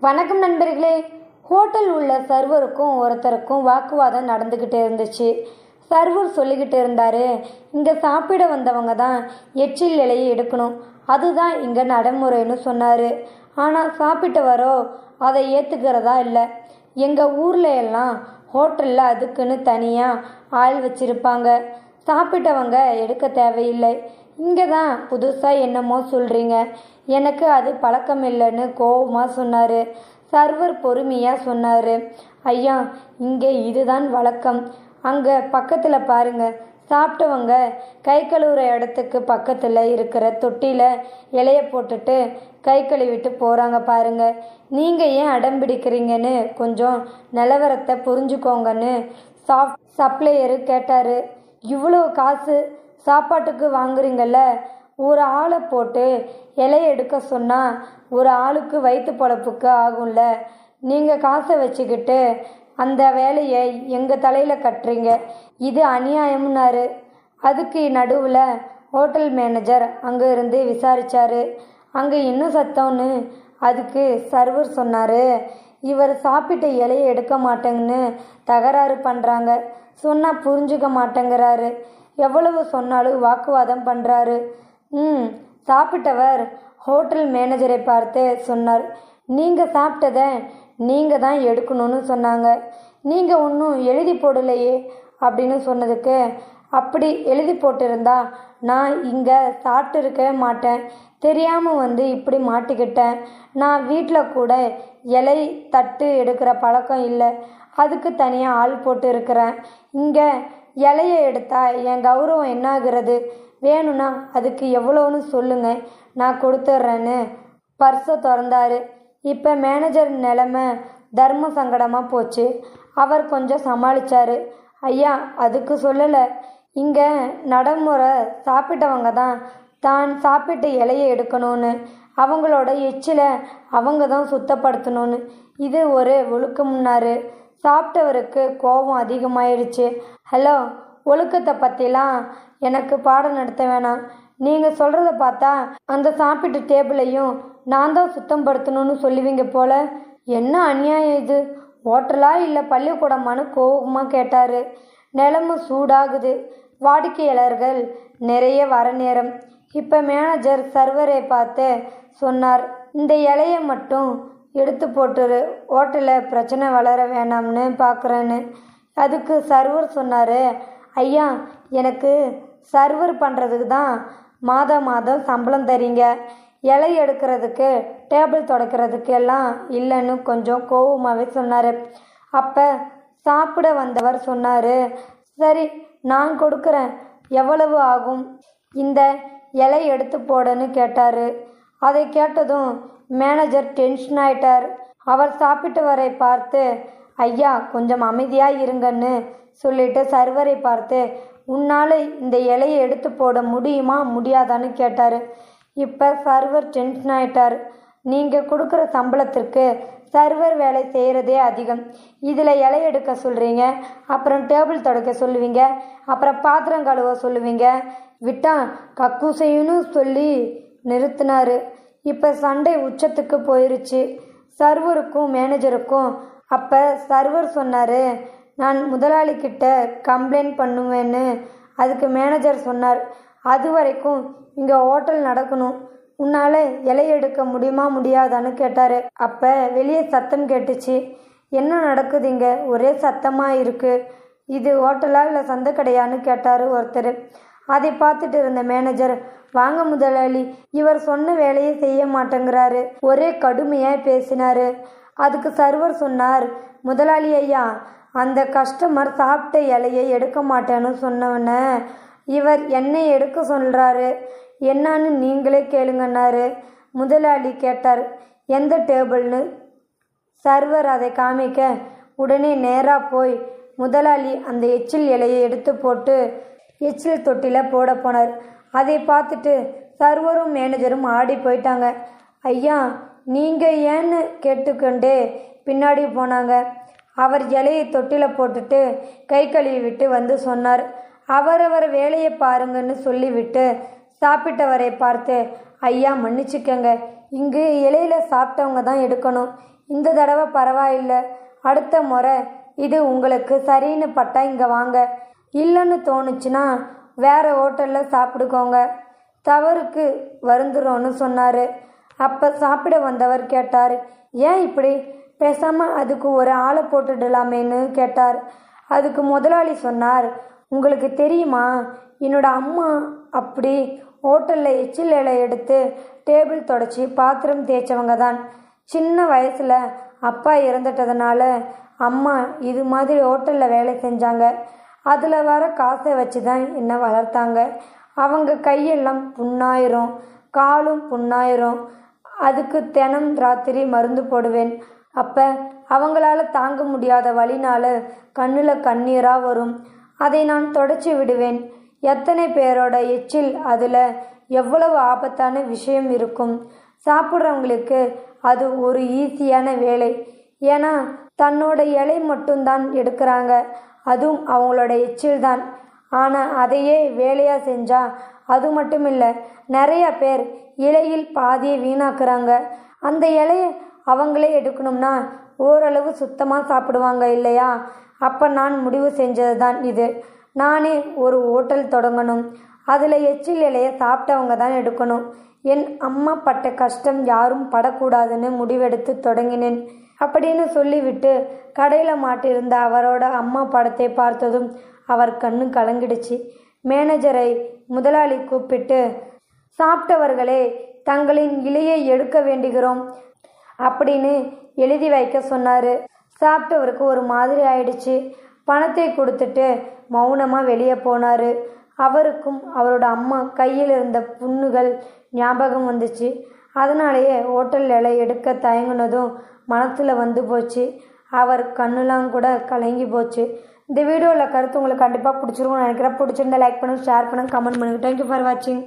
வணக்கம் நண்பர்களே. ஹோட்டல் உள்ள சர்வருக்கும் ஒருத்தருக்கும் வாக்குவாதம் நடந்துக்கிட்டே இருந்துச்சு. சர்வர் சொல்லிக்கிட்டு இருந்தார், இங்கே சாப்பிட வந்தவங்க தான் எச்சில் இலையை எடுக்கணும், அதுதான் இங்கே நடைமுறைன்னு சொன்னார். ஆனால் சாப்பிட்டவரோ அதை ஏற்றுக்கிறதா இல்லை. எங்கள் ஊரில் எல்லாம் ஹோட்டலில் அதுக்குன்னு தனியாக ஆள் வச்சுருப்பாங்க, சாப்பிட்டவங்க எடுக்க தேவையில்லை. இங்கே தான் புதுசாக என்னமோ சொல்கிறீங்க, எனக்கு அது பழக்கம் இல்லைன்னு கோபமாக சொன்னார். சர்வர் பொறுமையாக சொன்னார், ஐயா இங்கே இதுதான் வழக்கம். அங்கே பக்கத்தில் பாருங்க, சாப்பிட்டவங்க கை கழுவுற இடத்துக்கு பக்கத்தில் இருக்கிற தொட்டியில் இலைய போட்டுட்டு கை கழுவிட்டு போகிறாங்க பாருங்க. நீங்கள் ஏன் அடம்பிடிக்கிறீங்கன்னு கொஞ்சம் நிலவரத்தை புரிஞ்சுக்கோங்கன்னு சப்ளையரு கேட்டார். இவ்வளோ காசு சாப்பாட்டுக்கு வாங்குறீங்கள்ல, ஒரு ஆளை போட்டு இலையை எடுக்க சொன்னால் ஒரு ஆளுக்கு வயிற்று பொழப்புக்கு ஆகும்ல. நீங்கள் காசை வச்சுக்கிட்டு அந்த வேலையை எங்கள் தலையில் கட்டுறீங்க, இது அநியாயம்னாரு. அதுக்கு நடுவில் ஹோட்டல் மேனேஜர் அங்கே இருந்து விசாரித்தார். அங்கே இன்னும் சத்தம்னு அதுக்கு சர்வர் சொன்னார், இவர் சாப்பிட்ட இலையை எடுக்க மாட்டேங்கன்னு தகராறு பண்ணுறாங்க, சொன்னால் புரிஞ்சுக்க மாட்டேங்கிறாரு, எவ்வளவு சொன்னாலும் வாக்குவாதம் பண்ணுறாரு. சாப்பிட்டவர் ஹோட்டல் மேனேஜரை பார்த்து சொன்னார், நீங்கள் சாப்பிட்டதை நீங்கள் தான் எடுக்கணும்னு சொன்னாங்க, நீங்கள் ஒன்றும் எழுதி போடலையே அப்படின்னு சொன்னதுக்கு, அப்படி எழுதி போட்டிருந்தா நான் இங்கே சாப்பிட்டு இருக்கவே மாட்டேன், தெரியாமல் வந்து இப்படி மாட்டிக்கிட்டேன். நான் வீட்டில் கூட இலை தட்டு எடுக்கிற பழக்கம் இல்லை, அதுக்கு தனியாக ஆள் போட்டு இருக்கிறேன். இங்கே இலையை எடுத்தா என் கௌரவம் என்னாகிறது, வேணும்னா அதுக்கு எவ்வளோன்னு சொல்லுங்கள், நான் கொடுத்துட்றேன்னு பர்ஸை திறந்தாரு. இப்போ மேனேஜர் நிலைமை தர்ம சங்கடமாக போச்சு. அவர் கொஞ்சம் சமாளித்தார். ஐயா அதுக்கு சொல்லலை, இங்கே நடைமுறை சாப்பிட்டவங்க தான் தான் சாப்பிட்ட இலையை எடுக்கணும்னு, அவங்களோட எச்சிலை அவங்க தான் சுத்தப்படுத்தணும்னு, இது ஒரு ஒழுக்கம்னாரு. சாப்பிட்டவருக்கு கோபம் அதிகமாயிடுச்சு. ஹலோ, ஒழுக்கத்தை பற்றிலாம் எனக்கு பாடம் நடத்த வேணாம், நீங்கள் சொல்கிறத பார்த்தா அந்த சாப்பிட்ட டேபிளையும் நான் தான் சுத்தம் படுத்தணும்னு சொல்லுவீங்க போல, என்ன அநியாயம் இது, ஹோட்டலா இல்லை பள்ளிக்கூடமானு கோபமாக கேட்டார். நிலம சூடாகுது, வாடிக்கையாளர்கள் நிறைய வர நேரம். இப்போ மேனேஜர் சர்வரை பார்த்து சொன்னார், இந்த இலையை மட்டும் எடுத்து போட்டுரு, ஹோட்டலில் பிரச்சனை வளர வேணாம்னு பார்க்குறேன்னு. அதுக்கு சர்வர் சொன்னார், ஐயா எனக்கு சர்வர் பண்ணுறதுக்கு தான் மாதம் மாதம் சம்பளம் தரீங்க, இலை எடுக்கிறதுக்கு டேபிள் துடைக்கிறதுக்கு எல்லாம் இல்லைன்னு கொஞ்சம் கோபமாகவே சொன்னார். அப்போ சாப்பிட வந்தவர் சொன்னார், சரி நான் கொடுக்குறேன், எவ்வளவு ஆகும், இந்த இலை எடுத்து போடன்னு கேட்டார். அதை கேட்டதும் மேனேஜர் டென்ஷன் ஆயிட்டார். அவர் சாப்பிட்டவரை பார்த்து, ஐயா கொஞ்சம் அமைதியாக இருங்கன்னு சொல்லிட்டு சர்வரை பார்த்து, உன்னால் இந்த இலையை எடுத்து போட முடியுமா முடியாதான்னு கேட்டார். இப்போ சர்வர் டென்ஷன் ஆயிட்டார். நீங்கள் கொடுக்குற சம்பளத்திற்கு சர்வர் வேலை செய்கிறதே அதிகம், இதில் இலை எடுக்க சொல்கிறீங்க, அப்புறம் டேபிள் துடைக்க சொல்லுவீங்க, அப்புறம் பாத்திரம் கழுவ சொல்லுவீங்க, விட்டா கக்கூசைன்னு சொல்லி நிறுத்தினார். இப்போ சண்டை உச்சத்துக்கு போயிருச்சு சர்வருக்கும் மேனேஜருக்கும். அப்போ சர்வர் சொன்னார், நான் முதலாளிக்கிட்ட கம்ப்ளைண்ட் பண்ணுவேன்னு. அதுக்கு மேனேஜர் சொன்னார், அது வரைக்கும் இங்கே ஹோட்டல் நடக்கணும், உன்னால் இலை எடுக்க முடியுமா முடியாதான்னு கேட்டார். அப்போ வெளியே சத்தம் கேட்டுச்சு, என்ன நடக்குது இங்கே, ஒரே சத்தமாக இருக்குது, இது ஹோட்டலா இல்லை சந்தை கடையான்னு கேட்டார் ஒருத்தர். அதை பார்த்துட்டு இருந்த மேனேஜர், வாங்க முதலாளி, இவர் சொன்ன வேலையை செய்ய மாட்டேங்கிறாரு, ஒரே கடுமையாக பேசினார். அதுக்கு சர்வர் சொன்னார், முதலாளி ஐயா, அந்த கஸ்டமர் சாப்பிட்ட இலையை எடுக்க மாட்டேன்னு சொன்னவன இவர் என்னை எடுக்க சொல்கிறாரு, என்னான்னு நீங்களே கேளுங்கன்னாரு. முதலாளி கேட்டார், எந்த டேபிள்னு. சர்வர் அதை காமிக்க உடனே நேராக போய் முதலாளி அந்த எச்சில் இலையை எடுத்து போட்டு எச்சில் தொட்டியில் போட போனார். அதை பார்த்துட்டு சர்வரும் மேனேஜரும் ஆடி போயிட்டாங்க. ஐயா நீங்கள் ஏன்னு கேட்டுக்கொண்டே பின்னாடி போனாங்க. அவர் இலையை தொட்டியில் போட்டுட்டு கை கழுவி விட்டு வந்து சொன்னார், அவரவர் வேலையை பாருங்கன்னு சொல்லிவிட்டு சாப்பிட்டவரை பார்த்து, ஐயா மன்னிச்சுக்கங்க, இங்கு இலையில சாப்பிட்டவங்க தான் எடுக்கணும், இந்த தடவை பரவாயில்லை, அடுத்த முறை இது உங்களுக்கு சரின்னு பட்டா இங்கே வாங்க, இல்லைன்னு தோணுச்சுன்னா வேற ஹோட்டலில் சாப்பிடுக்கோங்க, தவறுக்கு வருந்துறோன்னு சொன்னார். அப்போ சாப்பிட வந்தவர் கேட்டார், ஏன் இப்படி, பேசாமல் அதுக்கு ஒரு ஆளை போட்டுடலாமேன்னு கேட்டார். அதுக்கு முதலாளி சொன்னார், உங்களுக்கு தெரியுமா, என்னோட அம்மா அப்படி ஹோட்டலில் எச்சில் இலை எடுத்து டேபிள் தொடச்சி பாத்திரம் தேய்ச்சவங்க தான். சின்ன வயசில் அப்பா இறந்துட்டதுனால அம்மா இது மாதிரி ஹோட்டலில் வேலை செஞ்சாங்க. அதில் வர காசை வச்சு தான் என்னை வளர்த்தாங்க. அவங்க கையெல்லாம் புண்ணாயிரும், காலும் புண்ணாயிரும். அதுக்கு தினம் ராத்திரி மருந்து போடுவேன். அப்போ அவங்களால தாங்க முடியாத வலினால கண்ணில் கண்ணீராக வரும். அதை நான் தொடச்சி விடுவேன். எத்தனை பேரோட எச்சில் அதில் எவ்வளவு ஆபத்தான விஷயம் இருக்கும். சாப்பிட்றவங்களுக்கு அது ஒரு ஈஸியான வேலை. ஏன்னா தன்னோட இலை மட்டும்தான் எடுக்கிறாங்க, அதுவும் அவங்களோட எச்சில் தான். ஆனால் அதையே வேலையாக செஞ்சால் அது மட்டும் இல்லை, நிறைய பேர் இலையில் பாதியை வீணாக்குறாங்க. அந்த இலையை அவங்களே எடுக்கணும்னா ஓரளவு சுத்தமாக சாப்பிடுவாங்க இல்லையா? அப்போ நான் முடிவு செஞ்சது தான் இது. நானே ஒரு ஹோட்டல் தொடங்கணும். அதில் எச்சில் இலையை சாப்பிட்டவங்க தான் எடுக்கணும். என் அம்மா பட்ட கஷ்டம் யாரும் படக்கூடாதுன்னு முடிவெடுத்து தொடங்கினேன் அப்படின்னு சொல்லிவிட்டு கடையில் மாட்டிருந்த அவரோட அம்மா படத்தை பார்த்ததும் அவர் கண்ணு கலங்கிடுச்சு. மேனேஜரை முதலாளி கூப்பிட்டு, சாப்பிட்டவர்களே தங்களின் இலையை எடுக்க வேண்டுகிறோம் அப்படின்னு எழுதி வைக்க சொன்னார். சாப்பிட்டவருக்கு ஒரு மாதிரி ஆயிடுச்சு. பணத்தை கொடுத்துட்டு மௌனமாக வெளியே போனார். அவருக்கும் அவரோட அம்மா கையில் இருந்த புண்ணுகள் ஞாபகம் வந்துச்சு. அதனாலேயே ஹோட்டல் இலை எடுக்க தயங்குனதும் மனசில் வந்து போச்சு. அவர் கண்ணுலாம் கூட கலங்கி போச்சு. இந்த வீடியோவில் கருத்து உங்களுக்கு கண்டிப்பாக பிடிச்சிருக்கும்னு நினைக்கிறேன். பிடிச்சிருந்தா லைக் பண்ணுங்கள், ஷேர் பண்ணுங்கள், கமெண்ட் பண்ணுங்கள். தேங்க்யூ ஃபார் வாட்சிங்.